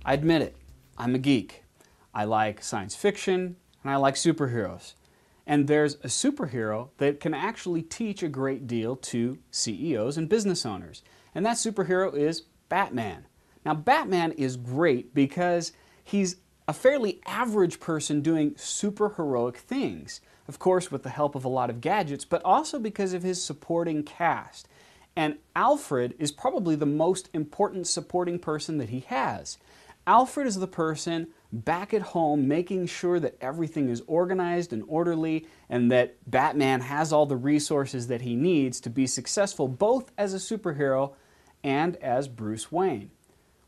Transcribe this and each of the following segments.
I admit it, I'm a geek. I like science fiction and I like superheroes. And there's a superhero that can actually teach a great deal to CEOs and business owners. And that superhero is Batman. Now, Batman is great because he's a fairly average person doing super heroic things. Of course, with the help of a lot of gadgets, but also because of his supporting cast. And Alfred is probably the most important supporting person that he has. Alfred is the person back at home making sure that everything is organized and orderly and that Batman has all the resources that he needs to be successful both as a superhero and as Bruce Wayne.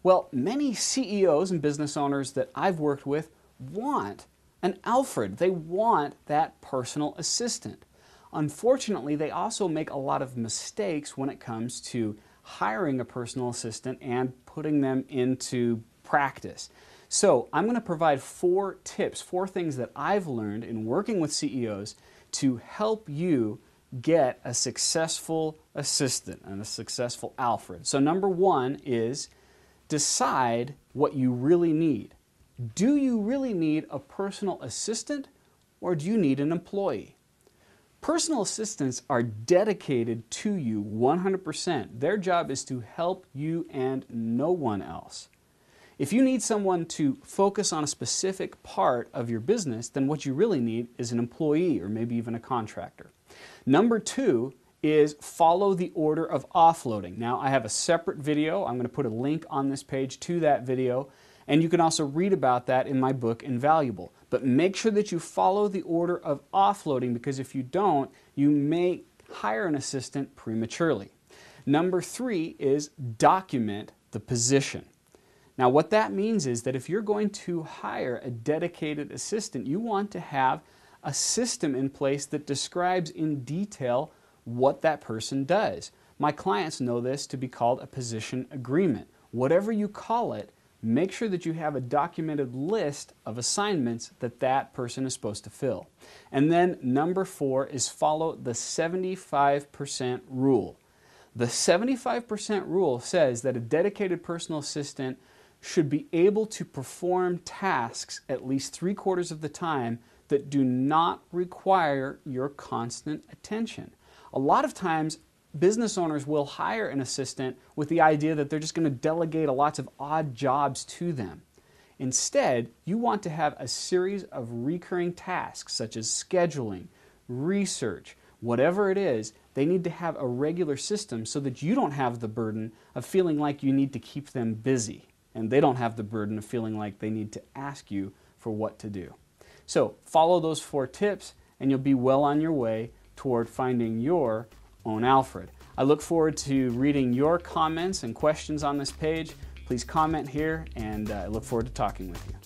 Well, many CEOs and business owners that I've worked with want an Alfred. They want that personal assistant. Unfortunately, they also make a lot of mistakes when it comes to hiring a personal assistant and putting them into practice. So I'm going to provide 4 tips, 4 things that I've learned in working with CEOs to help you get a successful assistant and a successful Alfred. So number 1 is decide what you really need. Do you really need a personal assistant or do you need an employee? Personal assistants are dedicated to you 100%. Their job is to help you and no one else. If you need someone to focus on a specific part of your business, then what you really need is an employee or maybe even a contractor. Number 2 is follow the order of offloading. Now, I have a separate video. I'm going to put a link on this page to that video, and you can also read about that in my book, Invaluable. But make sure that you follow the order of offloading, because if you don't, you may hire an assistant prematurely. Number 3 is document the position. Now, what that means is that if you're going to hire a dedicated assistant, you want to have a system in place that describes in detail what that person does. My clients know this to be called a position agreement. Whatever you call it, make sure that you have a documented list of assignments that that person is supposed to fill. And then number 4 is follow the 75% rule. The 75% rule says that a dedicated personal assistant should be able to perform tasks at least 3/4 of the time that do not require your constant attention. A lot of times, business owners will hire an assistant with the idea that they're just going to delegate lots of odd jobs to them. Instead, you want to have a series of recurring tasks such as scheduling, research, whatever it is. They need to have a regular system so that you don't have the burden of feeling like you need to keep them busy. And they don't have the burden of feeling like they need to ask you for what to do. So follow those 4 tips and you'll be well on your way toward finding your own Alfred. I look forward to reading your comments and questions on this page. Please comment here and I look forward to talking with you.